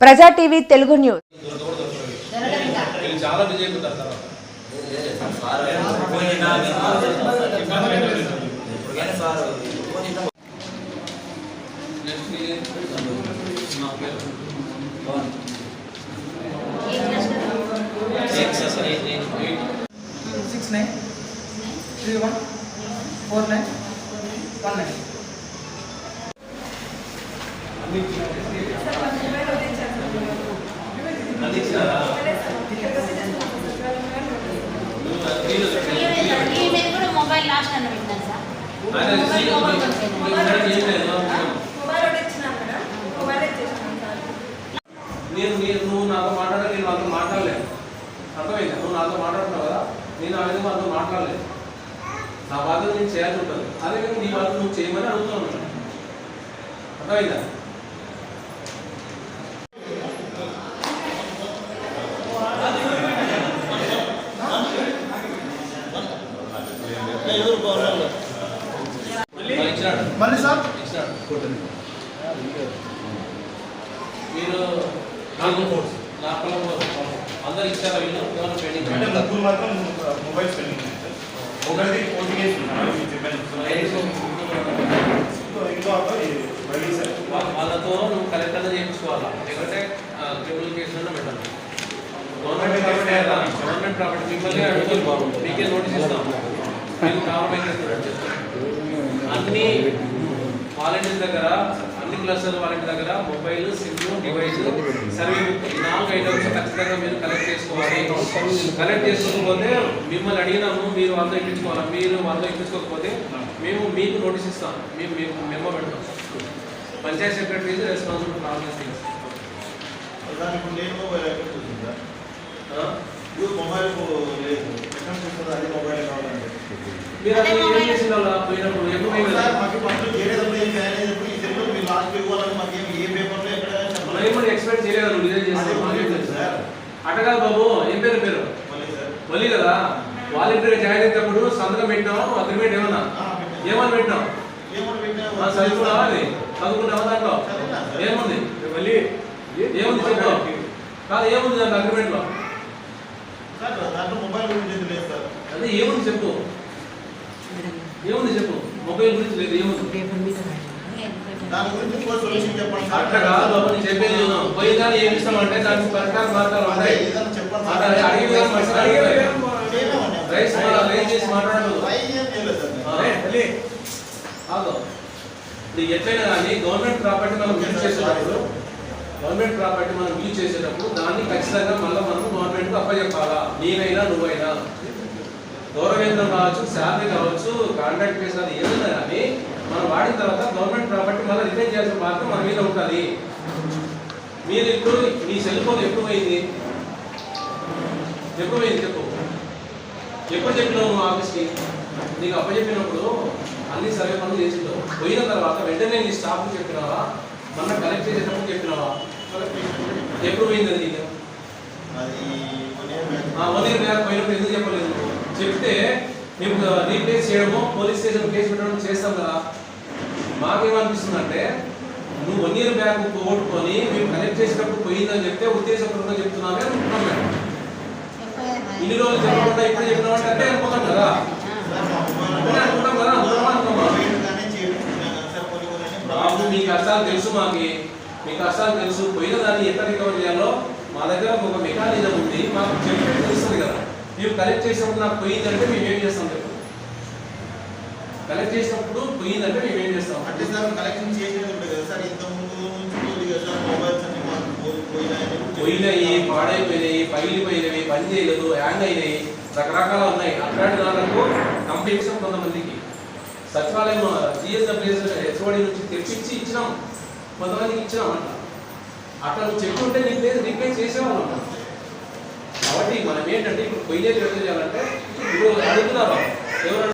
ప్రజా TV Telugu news. చాలా busy అయిపోతారు సార్. మొబైల్ లాస్ట్ అన్న పెట్టాను సార్. నువ్వు నాతో మాట్లాడాలి, నేను నాతో మాట్లాడలేదు. అర్థమైందా? నువ్వు నాతో మాట్లాడుతున్నావు కదా, నేను ఆ విధంగా నాతో మాట్లాడలేదు. నా బాధ్యత నేను చేయాల్సి ఉంటుంది. అదే కానీ నీ బాధ్యత నువ్వు చేయమని అడుగుతున్నాను. అర్థమైందా? మళ్ళీ సార్ మీరు అందరు ఇచ్చారా? వీళ్ళు ఏమైనా పెండింగ్ అంటే ముగ్గురు మాత్రం మొబైల్స్ పెండింగ్ ఉన్నాయి సార్. ఒకటి ఓటీకేస్ వాళ్ళతో నువ్వు కలెక్టర్గా చేయించుకోవాలా, లేకపోతే క్రిమినల్ కేసులో పెట్టాలి. గవర్నమెంట్ ప్రాపర్టీ మిమ్మల్ని అడుగుతుంది, మీకే నోటీస్ ఇస్తాం. మీరు కాంప్రమైజ్ చేస్తున్నారు. అన్ని వాలంటీర్ దగ్గర, అన్ని క్లస్టర్ వాలంటీర్ దగ్గర mobile, SIM, device, survey book, 4 items ఖచ్చితంగా మీరు కలెక్ట్ చేసుకోవాలి. కలెక్ట్ చేసుకోకపోతే మిమ్మల్ని అడిగినాము, మీరు వాళ్ళతో ఇప్పించుకోవాలి. మీరు వాళ్ళతో ఇప్పించుకోకపోతే మేము మీకు నోటీస్ ఇస్తాం, మేము మీకు మెమో పెడతాం. Panchayat secretary is responsible for all these things. Mobile లేదు, అది మొబైల్ కావాలంటే మీరు అది ఏం చేసిన పోయినప్పుడు ఎప్పుడు ఎక్స్పెక్ట్ చేయలేదు. డిజైన్ చేస్తే అట్టగా బాబు ఏం పేరు వల్లి కదా. వాలంటీర్ జాయిన్ అయినప్పుడు సంతకం పెట్టినావా? అగ్రిమెంట్ ఏమని పెట్టినావు? చదువుకున్నావా? అది చదువుకున్నావా? దాంట్లో ఏముంది? మళ్ళీ ఏముంది చెప్పు. కాదు, ఏముంది దాంట్లో అగ్రిమెంట్ లో? అదే ఏముంది చెప్పు. ఏముంది చెప్పు. మొబైల్ గురించి లేదు, ఏముంది? అట్లా కాదు బాబు, నేను చెప్పేది పోయిదాన్ని ఏమి ఇస్తామంటే దానికి పరిష్కార మార్గాలు ఉంటాయి. ఎట్లయినా కానీ గవర్నమెంట్ ప్రాపర్టీ మనం యూజ్ చేసేటప్పుడు దాన్ని ఖచ్చితంగా మళ్ళీ మనం గవర్నమెంట్కి అప్పచెప్పాలా. నేనైనా నువ్వైనా, గౌరవేంద్రం కావచ్చు, శాలరీ కావచ్చు, కాంట్రాక్ట్ బేస్ అది ఏదైనా కానీ మనం వాడిన తర్వాత గవర్నమెంట్ ప్రాపర్టీ మళ్ళీ రిటైన్ చేయాల్సిన బాధ్యత మన మీద ఉంటుంది. మీరు ఇప్పుడు మీ సెల్ ఫోన్ ఎప్పుడు పోయింది చెప్పు. ఎప్పుడు చెప్పినావు నువ్వు ఆఫీస్కి? నీకు అప్పచెప్పినప్పుడు అన్ని సర్వే పనులు చేసింటావు. పోయిన తర్వాత వెంటనే నీ స్టాఫ్ చెప్పినావా? మన కలెక్ట్ చేసేటప్పుడు చెప్పినావా? ఎప్పుడు పోయింది అది? నీకు 1 year బ్యాక్ పోయినప్పుడు ఎందుకు చెప్పలేదు? చెప్తే మేము రీప్లేస్ చేయడము, పోలీస్ స్టేషన్ కేసు పెట్టడం చేస్తాం కదా. మాకేమనిపిస్తుందంటే నువ్వు 1 year బ్యాక్ పోగొట్టుకొని మేము కలెక్ట్ చేసేటప్పుడు పోయిందని చెప్తే ఉద్దేశపూర్వకంగా చెప్తున్నామే అనుకుంటున్నాం. మేము ఇన్ని రోజులు చెప్పకుండా ఇప్పుడు చెప్పినామంటే అంటే అనుకుంటాం కదా. బాబు మీ కష్టాలు తెలుసు, మీ కష్టాలు తెలుసు. పోయిన దాన్ని ఎట్లా రికవర్ చేయాలో మా దగ్గర ఒక మెకానిజం ఉంది, మాకు చెప్పి తెలుస్తుంది కదా. మేము కలెక్ట్ చేసినప్పుడు నాకు పోయిందంటే మేము ఏం చేస్తాం చెప్పు. కలెక్ట్ చేసినప్పుడు పోయిందంటే మేము ఏం చేస్తాం అంటే సార్ కలెక్షన్ చేసేది కదా సార్. ఇంతకుముందు పోయినాయి, పాడైపోయినాయి, పగిలిపోయినవి, పని చేయలేదు, హ్యాంగ్ అయినాయి, రకరకాలు ఉన్నాయి. అట్లాంటి దాంట్లో కంప్లైంట్స్ కొంతమందికి సచివాలయం జిఎస్డబ్ల్యూఎస్ హెచ్ఓడి నుంచి తెప్పించి ఇచ్చినాం, కొంతమందికి ఇచ్చినాం. అట్లా నువ్వు చెప్పుకుంటే నీ ప్లేస్ రీప్లేస్ చేసేవాళ్ళం. కాబట్టి మనం ఏంటంటే ఇప్పుడు పొయ్యేది ఎవరు చేయాలంటే ఇప్పుడు అడుగుతున్నారు ఎవరు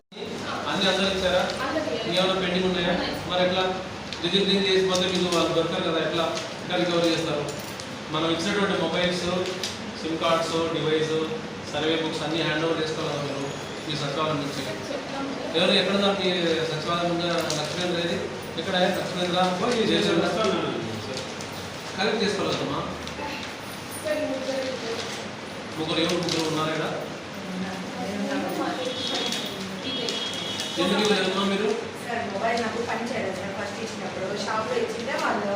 అన్ని అందరూ ఇచ్చారా? ఏమైనా పెండింగ్ ఉన్నాయా? మరి ఎట్లా రిజిస్ట్రింగ్ చేసి పోతే మీకు వాళ్ళు దొరకరు కదా, ఎట్లా ఇంకా రికవర్ చేస్తారు? మనం ఇచ్చినటువంటి mobiles, SIM cards, device, survey books అన్నీ హ్యాండ్ ఓవర్ చేసుకోవాలి మీరు మీ సచివాలయం నుంచి. ఎవరు ఎక్కడ మీ సచివాలయం లక్ష్మేంద్ర ఏది? ఇక్కడ లక్ష్మేంద్ర కరెక్ట్ చేసుకోలేదమ్మా. ముగ్గురు ఉన్నారు ఇక్కడ. ఎందుకు ఇవ్వలేదమ్మా మీరు? సార్ మొబైల్ నాకు పని చేయలేదు సార్. ఫస్ట్ ఇచ్చినప్పుడు షాప్లో ఇచ్చింటే వాళ్ళు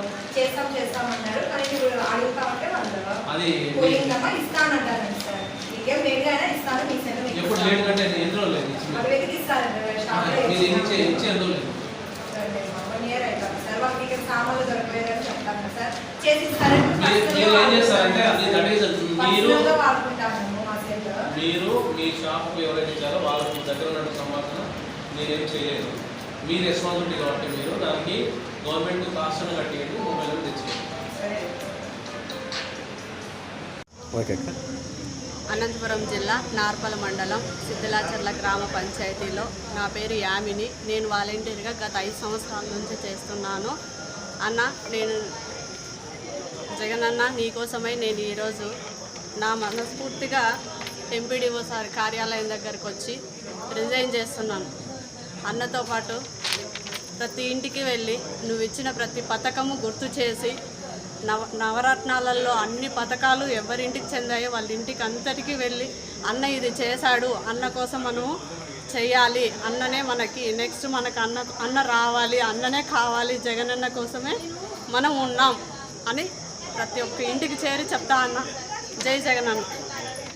చేస్తామన్నారు, కానీ ఇప్పుడు అడుగుతా ఉంటే వాళ్ళు అది పోయిందమ్మా ఇస్తానంటారండి సార్. ఇంకేం లేట్ అయినా ఇస్తాను మీ సెలవు. ఎప్పుడు లేట్ కంటే ఎన్ని రోజులు లేదు ఇచ్చింది? వాళ్ళు వెతికిస్తారండి షాప్లో మీరు ఇచ్చే ఎందుకు లేదు? 1 year అయిపోయింది సార్. వాళ్ళకి ఇక్కడ సామాన్లు దొరకలేదని చెప్తాను సార్. చేసి ఇస్తారంటే మీరు ఏం చేస్తారంటే అది దట్ ఈస్ పర్సనల్గా వాడుకుంటాము మా సెల్లో. మీరు మీ షాప్కి ఎవరైతే ఇచ్చారో వాళ్ళకి దగ్గర ఉన్న సంపాదన మీరేం చేయలేదు. మీ రెస్పాన్సిబిలిటీ కాబట్టి మీరు దానికి గవర్నమెంట్ కాస్ట్ కట్టేయండి, మొబైల్ తెచ్చేయండి. ఓకే. అనంతపురం జిల్లా నార్పల మండలం సిద్ధలాచర్ల గ్రామ పంచాయతీలో నా పేరు యామిని. నేను వాలంటీర్గా గత 5 సంవత్సరాల నుంచి చేస్తున్నాను. అన్న, నేను జగనన్న నీకోసమై నేను ఈరోజు నా మనస్ఫూర్తిగా ఎంపీడీఓ సార్ కార్యాలయం దగ్గరికి వచ్చి రిజైన్ చేస్తున్నాను. అన్నతో పాటు ప్రతి ఇంటికి వెళ్ళి నువ్వు ఇచ్చిన ప్రతి పథకము గుర్తు చేసి నవరత్నాలలో అన్ని పథకాలు ఎవరింటికి చెందాయో వాళ్ళ ఇంటికి అంతటికి వెళ్ళి అన్న ఇది చేశాడు, అన్న కోసం మనం చెయ్యాలి, అన్ననే మనకి నెక్స్ట్ మనకు అన్న రావాలి, అన్ననే కావాలి, జగనన్న కోసమే మనం ఉన్నాం అని ప్రతి ఒక్క ఇంటికి చేరి చెప్తా అన్న. జై జగనన్న.